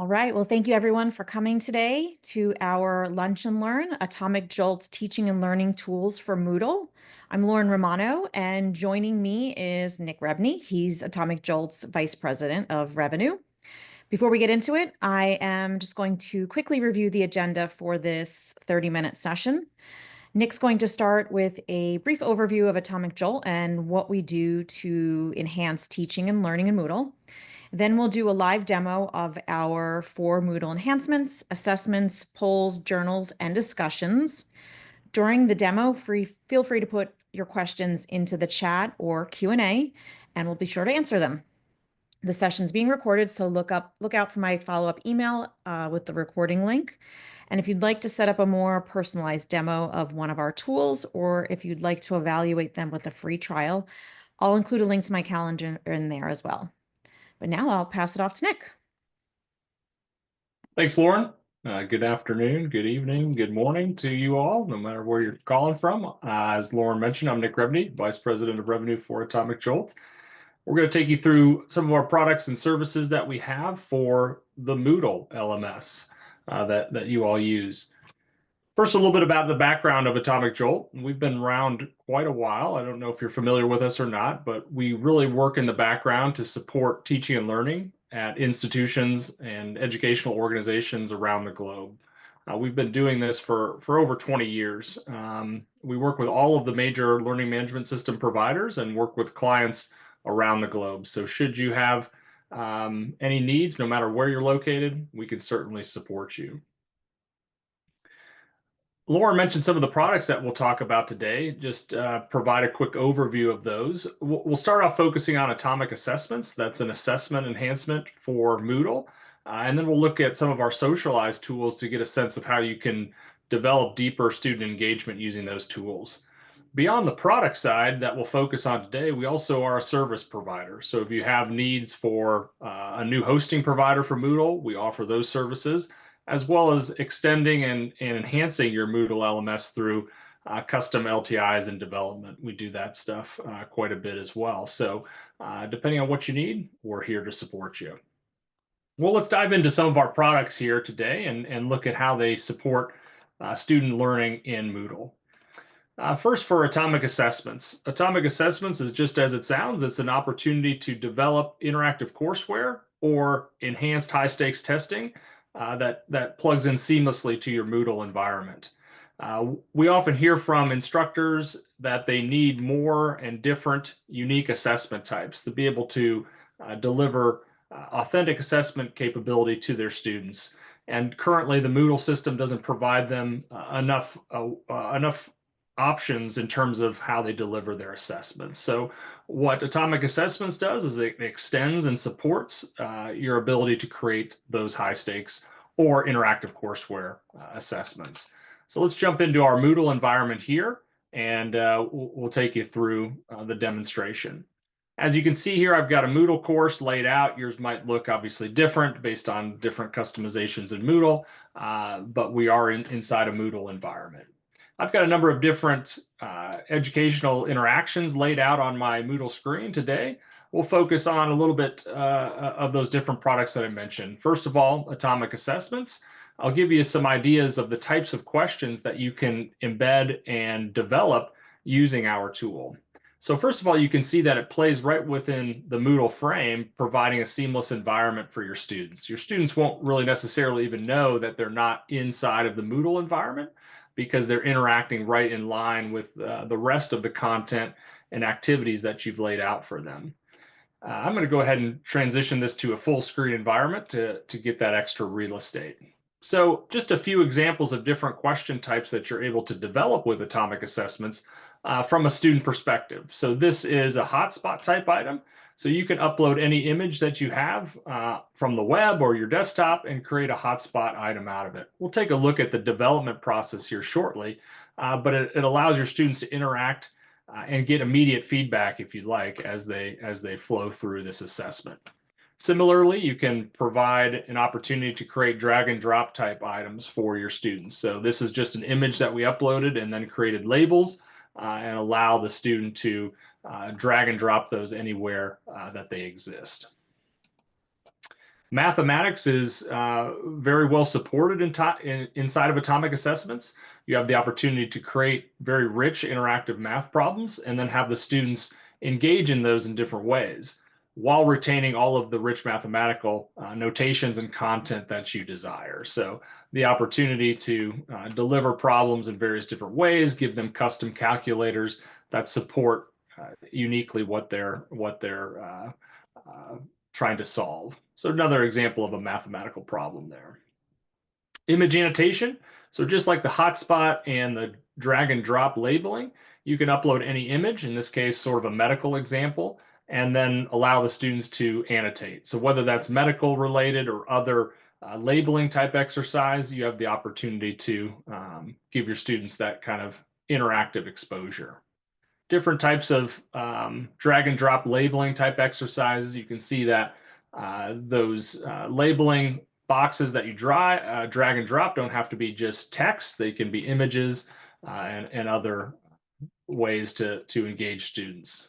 All right. Well, thank you everyone for coming today to our Lunch and Learn Atomic Jolt's Teaching and Learning Tools for Moodle. I'm Lauren Romano, and joining me is Nick Rebney. He's Atomic Jolt's Vice President of Revenue. Before we get into it, I am just going to quickly review the agenda for this 30-minute session. Nick's going to start with a brief overview of Atomic Jolt and what we do to enhance teaching and learning in Moodle. Then we'll do a live demo of our 4 Moodle enhancements, assessments, polls, journals, and discussions. During the demo, feel free to put your questions into the chat or Q&A, and we'll be sure to answer them. The session's being recorded, so look out for my follow-up email with the recording link. And if you'd like to set up a more personalized demo of one of our tools, or if you'd like to evaluate them with a free trial, I'll include a link to my calendar in there as well. But now I'll pass it off to Nick. Thanks, Lauren. Good afternoon, good evening, good morning to you all, no matter where you're calling from. As Lauren mentioned, I'm Nick Rebney, Vice President of Revenue for Atomic Jolt. We're going to take you through some of our products and services that we have for the Moodle LMS that you all use. First, a little bit about the background of Atomic Jolt. We've been around quite a while. I don't know if you're familiar with us or not, but we really work in the background to support teaching and learning at institutions and educational organizations around the globe. We've been doing this for over 20 years. We work with all of the major learning management system providers and work with clients around the globe. So should you have any needs, no matter where you're located, we can certainly support you. Lauren mentioned some of the products that we'll talk about today. Just provide a quick overview of those. We'll start off focusing on Atomic Assessments. That's an assessment enhancement for Moodle. And then we'll look at some of our socialized tools to get a sense of how you can develop deeper student engagement using those tools. Beyond the product side that we'll focus on today, we also are a service provider. So if you have needs for a new hosting provider for Moodle, we offer those services, as well as extending and enhancing your Moodle LMS through custom LTIs and development. We do that stuff quite a bit as well. So depending on what you need, we're here to support you. Well, let's dive into some of our products here today and look at how they support student learning in Moodle. First, for Atomic Assessments. Atomic Assessments is just as it sounds. It's an opportunity to develop interactive courseware or enhanced high-stakes testing that plugs in seamlessly to your Moodle environment. We often hear from instructors that they need more and different unique assessment types to be able to deliver authentic assessment capability to their students. And currently, the Moodle system doesn't provide them enough options in terms of how they deliver their assessments. So what Atomic Assessments does is it extends and supports your ability to create those high stakes or interactive courseware assessments. So let's jump into our Moodle environment here, and we'll take you through the demonstration. As you can see here, I've got a Moodle course laid out. Yours might look obviously different based on different customizations in Moodle, but we are inside a Moodle environment. I've got a number of different educational interactions laid out on my Moodle screen today. We'll focus on a little bit of those different products that I mentioned. First of all, Atomic Assessments. I'll give you some ideas of the types of questions that you can embed and develop using our tool. So first of all, you can see that it plays right within the Moodle frame, providing a seamless environment for your students. Your students won't really necessarily even know that they're not inside of the Moodle environment, because they're interacting right in line with the rest of the content and activities that you've laid out for them. I'm going to go ahead and transition this to a full screen environment to get that extra real estate. So just a few examples of different question types that you're able to develop with Atomic Assessments from a student perspective. So this is a hotspot type item. So you can upload any image that you have from the web or your desktop and create a hotspot item out of it. We'll take a look at the development process here shortly, but it allows your students to interact and get immediate feedback, if you like, as they flow through this assessment. Similarly, you can provide an opportunity to create drag and drop type items for your students. So this is just an image that we uploaded and then created labels and allow the student to drag and drop those anywhere that they exist. Mathematics is very well supported inside of atomic assessments. You have the opportunity to create very rich interactive math problems and then have the students engage in those in different ways while retaining all of the rich mathematical notations and content that you desire. So the opportunity to deliver problems in various different ways, give them custom calculators that support uniquely what they're uh, trying to solve. So another example of a mathematical problem there. Image annotation. So just like the hotspot and the drag and drop labeling, you can upload any image, in this case, sort of a medical example, and then allow the students to annotate. So whether that's medical related or other labeling type exercise, you have the opportunity to give your students that kind of interactive exposure. Different types of drag and drop labeling type exercises. You can see that those labeling boxes that you drag and drop don't have to be just text. They can be images and other ways to engage students.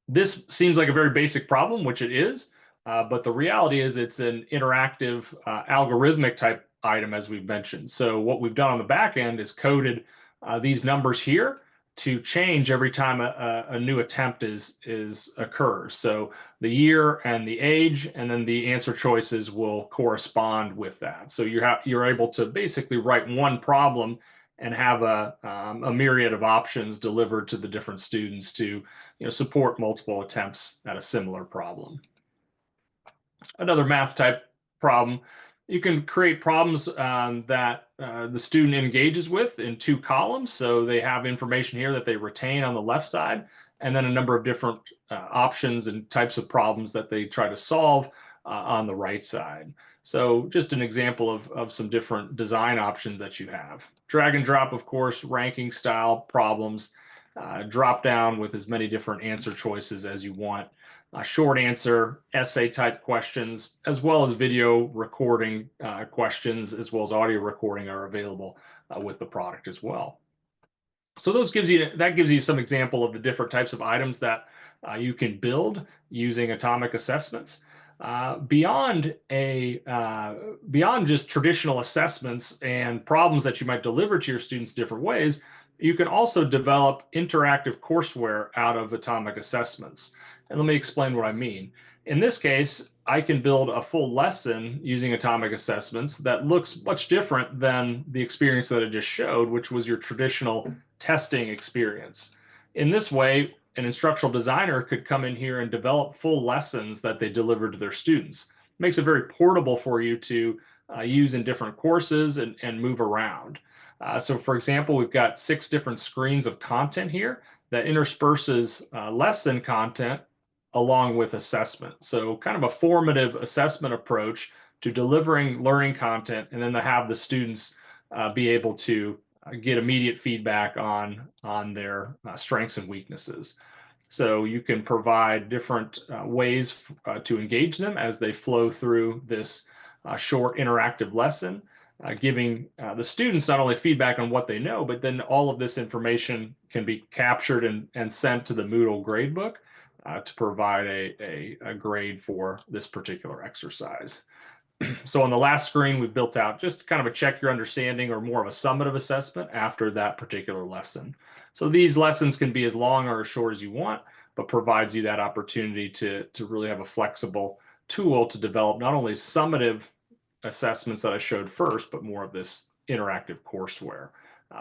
This seems like a very basic problem, which it is, but the reality is it's an interactive algorithmic type item, as we've mentioned. So what we've done on the back end is coded these numbers here to change every time a new attempt occurs. So the year and the age, and then the answer choices will correspond with that. So you're able to basically write one problem and have a myriad of options delivered to the different students to support multiple attempts at a similar problem. Another math type problem, you can create problems that the student engages with in two columns. So they have information here that they retain on the left side, and then a number of different options and types of problems that they try to solve on the right side. So just an example of some different design options that you have. Drag and drop, of course, ranking style problems, drop down with as many different answer choices as you want. Short answer, essay type questions, as well as video recording questions, as well as audio recording are available with the product as well. So that gives you some example of the different types of items that you can build using atomic assessments. Beyond just traditional assessments and problems that you might deliver to your students different ways, you can also develop interactive courseware out of atomic assessments. And let me explain what I mean. In this case, I can build a full lesson using atomic assessments that looks much different than the experience that I just showed, which was your traditional testing experience. In this way, an instructional designer could come in here and develop full lessons that they deliver to their students. It makes it very portable for you to use in different courses and move around. So for example, we've got 6 different screens of content here that intersperses lesson content along with assessment. So kind of a formative assessment approach to delivering learning content, and then to have the students be able to get immediate feedback on their strengths and weaknesses. So you can provide different ways to engage them as they flow through this short interactive lesson, giving the students not only feedback on what they know, but then all of this information can be captured and sent to the Moodle gradebook to provide a grade for this particular exercise. So on the last screen, we built out just kind of a check your understanding or more of a summative assessment after that particular lesson. So these lessons can be as long or as short as you want, but provides you that opportunity to really have a flexible tool to develop not only summative assessments that I showed first, but more of this interactive courseware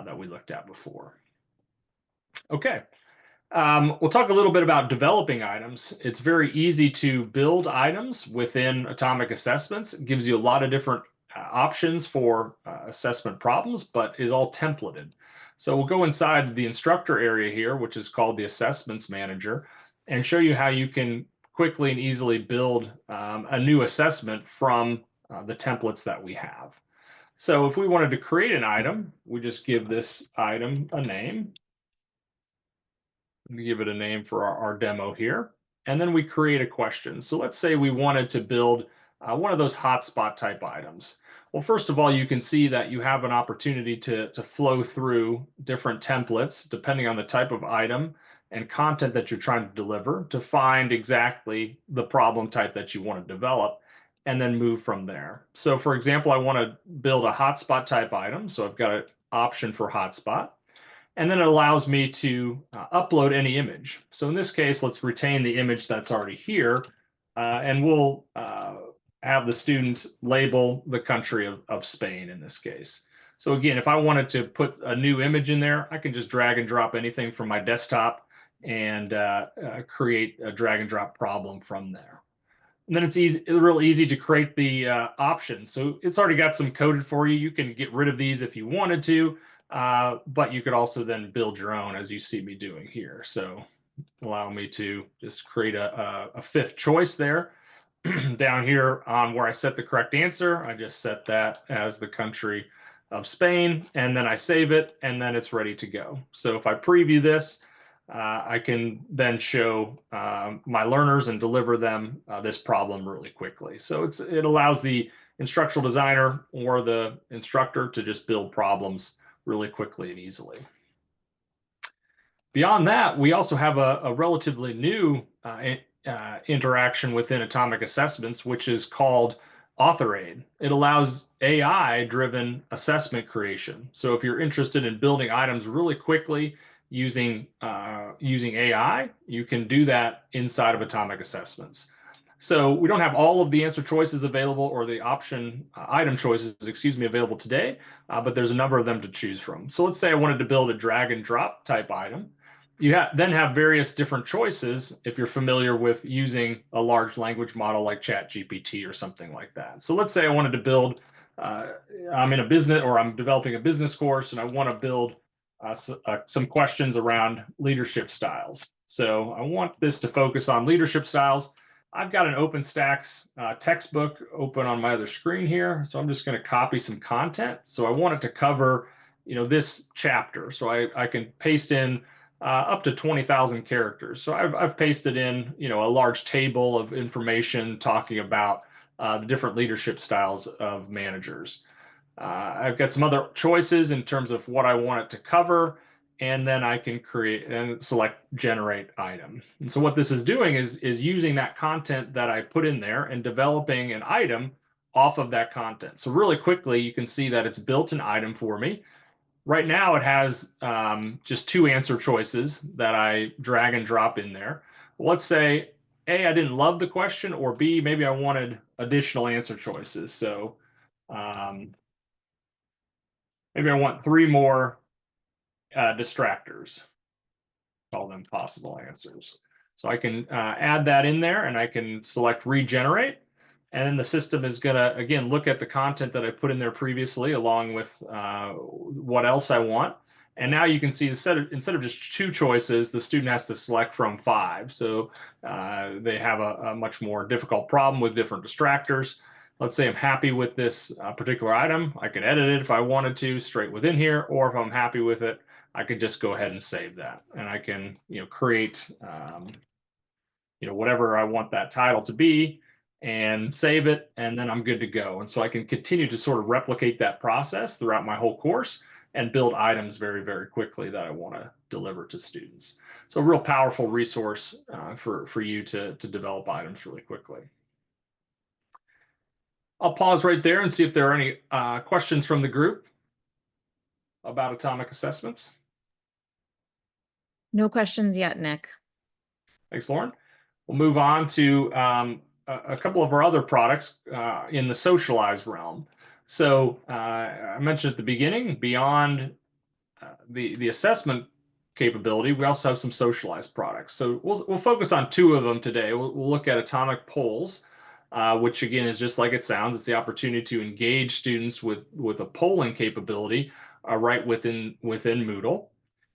that we looked at before. Okay. We'll talk a little bit about developing items. It's very easy to build items within atomic assessments. It gives you a lot of different options for assessment problems, but is all templated. So we'll go inside the instructor area here, which is called the assessments manager, and show you how you can quickly and easily build a new assessment from the templates that we have. So if we wanted to create an item, we just give this item a name. Give it a name for our demo here. And then we create a question. So let's say we wanted to build one of those hotspot type items. Well, first of all, you can see that you have an opportunity to flow through different templates depending on the type of item and content that you're trying to deliver to find exactly the problem type that you want to develop and then move from there. So for example, I want to build a hotspot type item. So I've got an option for hotspot. And then it allows me to upload any image. So in this case, let's retain the image that's already here, and we'll have the students label the country of Spain in this case. So again, if I wanted to put a new image in there, I can just drag and drop anything from my desktop and create a drag and drop problem from there. And then it's real easy to create the options. So it's already got some coded for you. You can get rid of these if you wanted to, but you could also then build your own as you see me doing here. So allow me to just create a fifth choice there. Down here on where I set the correct answer, I just set that as the country of Spain, and then I save it, and then it's ready to go. So if I preview this, I can then show my learners and deliver them this problem really quickly. So it allows the instructional designer or the instructor to just build problems really quickly and easily. Beyond that, we also have a relatively new interaction within Atomic Assessments, which is called Author Aid. It allows AI-driven assessment creation. So if you're interested in building items really quickly using AI, you can do that inside of Atomic Assessments. So we don't have all of the answer choices available or the option item choices, excuse me, available today, but there's a number of them to choose from. So let's say I wanted to build a drag and drop type item. You then have various different choices if you're familiar with using a large language model like ChatGPT or something like that. So let's say I wanted to build, I'm in a business or I'm developing a business course and I want to build some questions around leadership styles. So I want this to focus on leadership styles. I've got an OpenStax textbook open on my other screen here. So I'm just going to copy some content. So I want it to cover, this chapter. So I can paste in up to 20,000 characters. So I've pasted in, a large table of information talking about the different leadership styles of managers. I've got some other choices in terms of what I want it to cover, and then I can create and select generate item. And so what this is doing is using that content that I put in there and developing an item off of that content. So really quickly, you can see that it's built an item for me. Right now, it has just two answer choices that I drag and drop in there. Let's say A, I didn't love the question, or B, maybe I wanted additional answer choices. So maybe I want three more distractors, call them possible answers. So I can add that in there and I can select regenerate. And then the system is going to, again, look at the content that I put in there previously along with what else I want. And now you can see instead of just two choices, the student has to select from 5. So they have a much more difficult problem with different distractors. Let's say I'm happy with this particular item. I can edit it if I wanted to straight within here, or if I'm happy with it, I could just go ahead and save that. And I can create whatever I want that title to be and save it, and then I'm good to go. And so I can continue to sort of replicate that process throughout my whole course and build items very, very quickly that I want to deliver to students. So a real powerful resource for you to develop items really quickly. I'll pause right there and see if there are any questions from the group about Atomic Assessments. No questions yet, Nick. Thanks, Lauren. We'll move on to a couple of our other products in the socialized realm. So I mentioned at the beginning, beyond the assessment capability, we also have some socialized products. So we'll focus on 2 of them today. We'll look at Atomic Polls, which again is just like it sounds. It's the opportunity to engage students with a polling capability right within Moodle.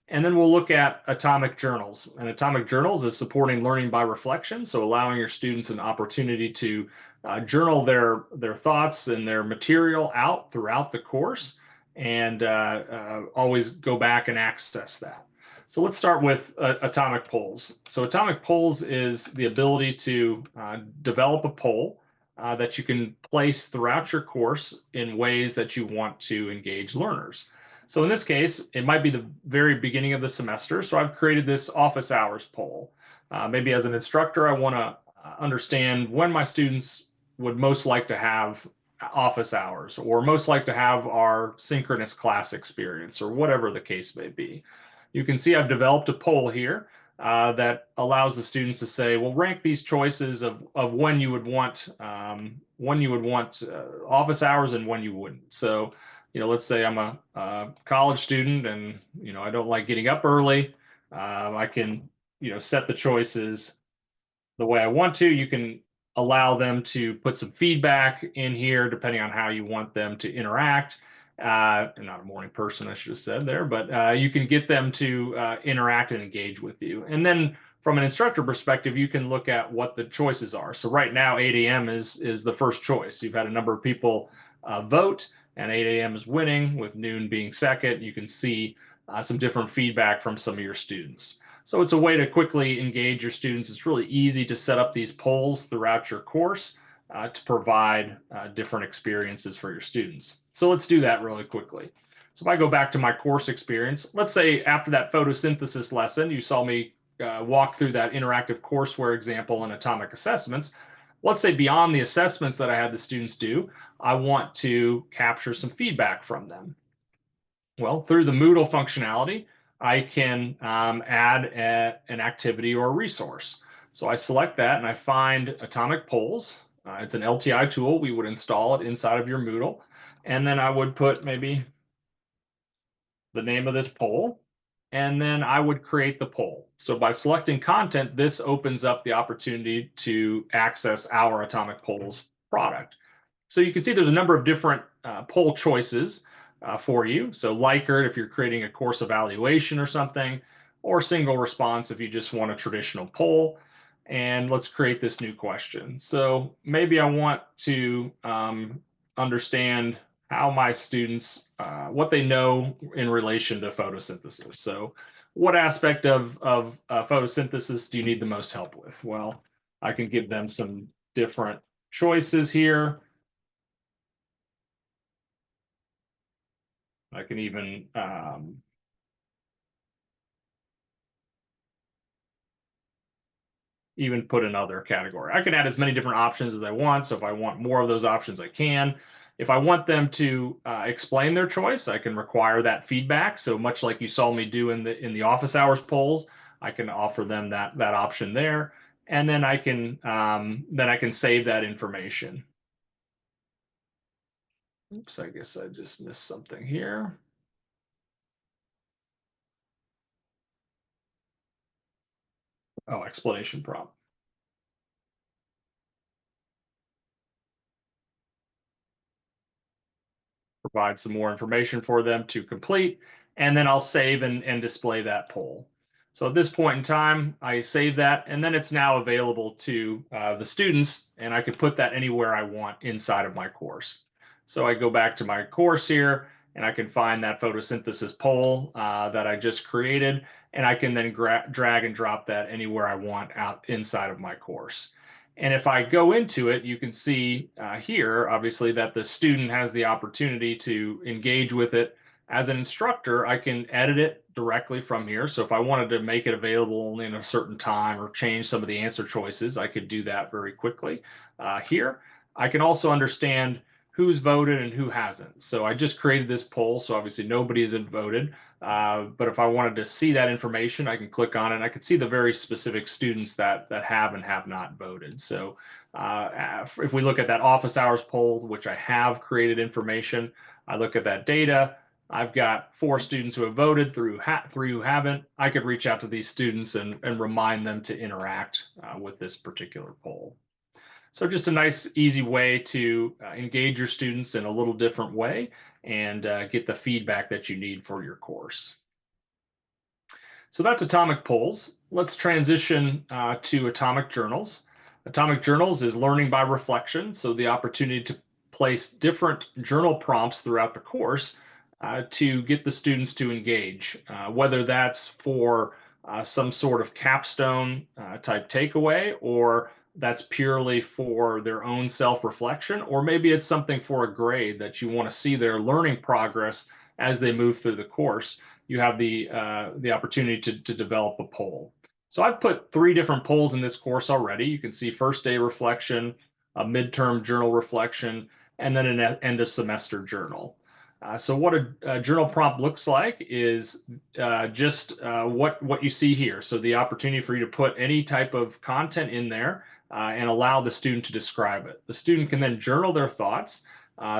And then we'll look at Atomic Journals. And Atomic Journals is supporting learning by reflection, so allowing your students an opportunity to journal their thoughts and their material out throughout the course, and always go back and access that. So let's start with Atomic Polls. So Atomic Polls is the ability to develop a poll that you can place throughout your course in ways that you want to engage learners. So in this case, it might be the very beginning of the semester. So I've created this office hours poll. Maybe as an instructor, I want to understand when my students would most like to have office hours or most like to have our synchronous class experience or whatever the case may be. You can see I've developed a poll here that allows the students to say, well, rank these choices of when you would want office hours and when you wouldn't. So, let's say I'm a college student and I don't like getting up early. I can set the choices the way I want to. You can allow them to put some feedback in here depending on how you want them to interact. I'm not a morning person, I should have said there, but you can get them to interact and engage with you. And then from an instructor perspective, you can look at what the choices are. So right now, 8 a.m. is the first choice. You've had a number of people vote, and 8 a.m. is winning, with noon being second. You can see some different feedback from some of your students. So it's a way to quickly engage your students. It's really easy to set up these polls throughout your course to provide different experiences for your students. So let's do that really quickly. So if I go back to my course experience, let's say after that photosynthesis lesson, you saw me walk through that interactive courseware example in Atomic Assessments. Let's say beyond the assessments that I had the students do, I want to capture some feedback from them. Well, through the Moodle functionality, I can add an activity or a resource. So I select that and I find Atomic Polls. It's an LTI tool. We would install it inside of your Moodle. And then I would put maybe the name of this poll, and then I would create the poll. So by selecting content, this opens up the opportunity to access our Atomic Polls product. So you can see there's a number of different poll choices for you. So Likert if you're creating a course evaluation or something, or single response if you just want a traditional poll. And let's create this new question. So maybe I want to understand how my students, what they know in relation to photosynthesis. So what aspect of photosynthesis do you need the most help with? Well, I can give them some different choices here. I can even put another category. I can add as many different options as I want. So if I want more of those options, I can. If I want them to explain their choice, I can require that feedback. So much like you saw me do in the office hours polls, I can offer them that option there, and then I can save that information. Oops, I guess I just missed something here. Oh, explanation prompt. Provide some more information for them to complete, and then I'll save and display that poll. So at this point in time, I save that, and then it's now available to the students, and I can put that anywhere I want inside of my course. So I go back to my course here, and I can find that photosynthesis poll that I just created, and I can then drag and drop that anywhere I want out inside of my course. And if I go into it, you can see here, obviously, that the student has the opportunity to engage with it. As an instructor, I can edit it directly from here. So if I wanted to make it available only in a certain time or change some of the answer choices, I could do that very quickly here. I can also understand who's voted and who hasn't. So I just created this poll, so obviously nobody has voted. But if I wanted to see that information, I can click on it and I can see the very specific students that have and have not voted. So if we look at that office hours poll, which I have created information, I look at that data. I've got 4 students who have voted, 3 who haven't. I could reach out to these students and remind them to interact with this particular poll. So just a nice, easy way to engage your students in a little different way and get the feedback that you need for your course. So that's Atomic Polls. Let's transition to Atomic Journals. Atomic Journals is learning by reflection, so the opportunity to place different journal prompts throughout the course to get the students to engage, whether that's for some sort of capstone type takeaway, or that's purely for their own self-reflection, or maybe it's something for a grade that you want to see their learning progress as they move through the course, you have the opportunity to develop a poll. So I've put 3 different polls in this course already. You can see first day reflection, a midterm journal reflection, and then an end of semester journal. So what a journal prompt looks like is just what you see here. So the opportunity for you to put any type of content in there and allow the student to describe it. The student can then journal their thoughts.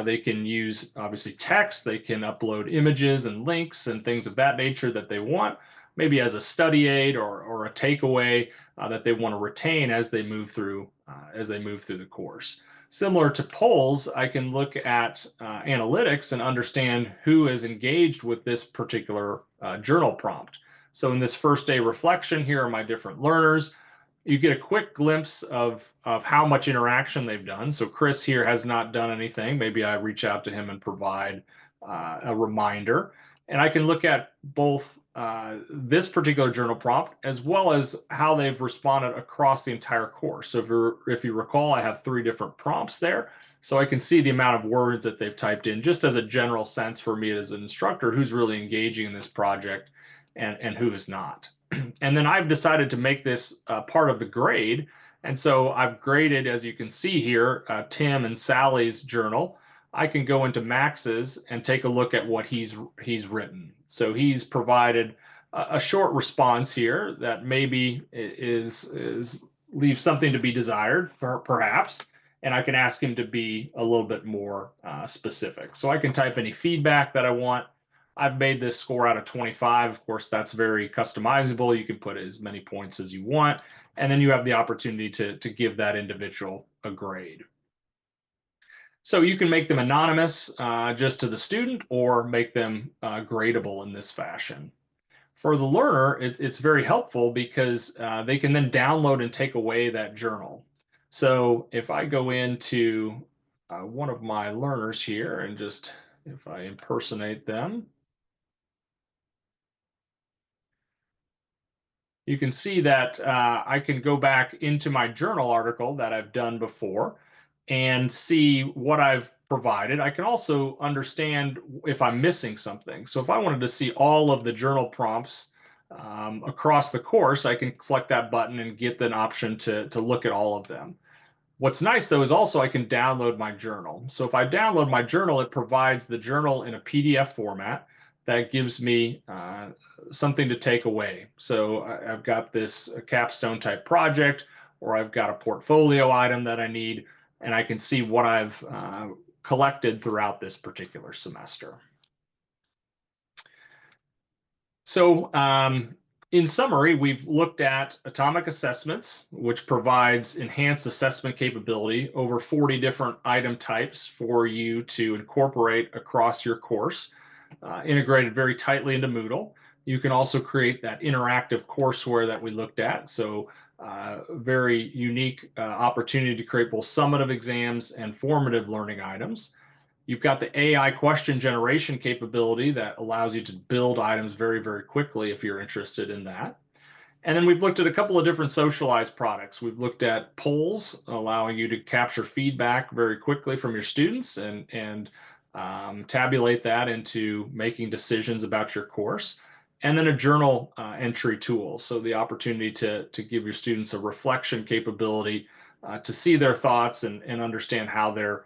They can use obviously text. They can upload images and links and things of that nature that they want, maybe as a study aid or a takeaway that they want to retain as they move through the course. Similar to polls, I can look at analytics and understand who is engaged with this particular journal prompt. So in this first day reflection, here are my different learners. You get a quick glimpse of how much interaction they've done. So Chris here has not done anything. Maybe I reach out to him and provide a reminder. And I can look at both this particular journal prompt as well as how they've responded across the entire course. So if you recall, I have 3 different prompts there. So I can see the amount of words that they've typed in just as a general sense for me as an instructor who's really engaging in this project and who is not. And then I've decided to make this part of the grade. And so I've graded, as you can see here, Tim and Sally's journal. I can go into Max's and take a look at what he's written. So he's provided a short response here that maybe leaves something to be desired, perhaps. And I can ask him to be a little bit more specific. So I can type any feedback that I want. I've made this score out of 25. Of course, that's very customizable. You can put as many points as you want, and then you have the opportunity to give that individual a grade. So you can make them anonymous just to the student or make them gradable in this fashion. For the learner, it's very helpful because they can then download and take away that journal. So if I go into one of my learners here and just if I impersonate them, you can see that I can go back into my journal article that I've done before and see what I've provided. I can also understand if I'm missing something. So if I wanted to see all of the journal prompts across the course, I can select that button and get an option to look at all of them. What's nice though is also I can download my journal. So if I download my journal, it provides the journal in a PDF format that gives me something to take away. So I've got this capstone type project, or I've got a portfolio item that I need, and I can see what I've collected throughout this particular semester. So in summary, we've looked at Atomic Assessments, which provides enhanced assessment capability over 40 different item types for you to incorporate across your course, integrated very tightly into Moodle. You can also create that interactive courseware that we looked at. So very unique opportunity to create both summative exams and formative learning items. You've got the AI question generation capability that allows you to build items very, very quickly if you're interested in that. And then we've looked at a couple of different socialized products. We've looked at polls, allowing you to capture feedback very quickly from your students and tabulate that into making decisions about your course. And then a journal entry tool. So the opportunity to give your students a reflection capability to see their thoughts and understand how they're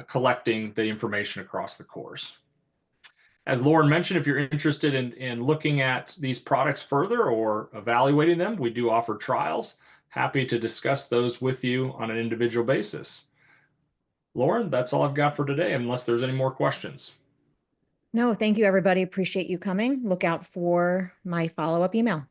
collecting the information across the course. As Lauren mentioned, if you're interested in looking at these products further or evaluating them, we do offer trials. Happy to discuss those with you on an individual basis. Lauren, that's all I've got for today, unless there's any more questions. No, thank you, everybody. Appreciate you coming. Look out for my follow-up email.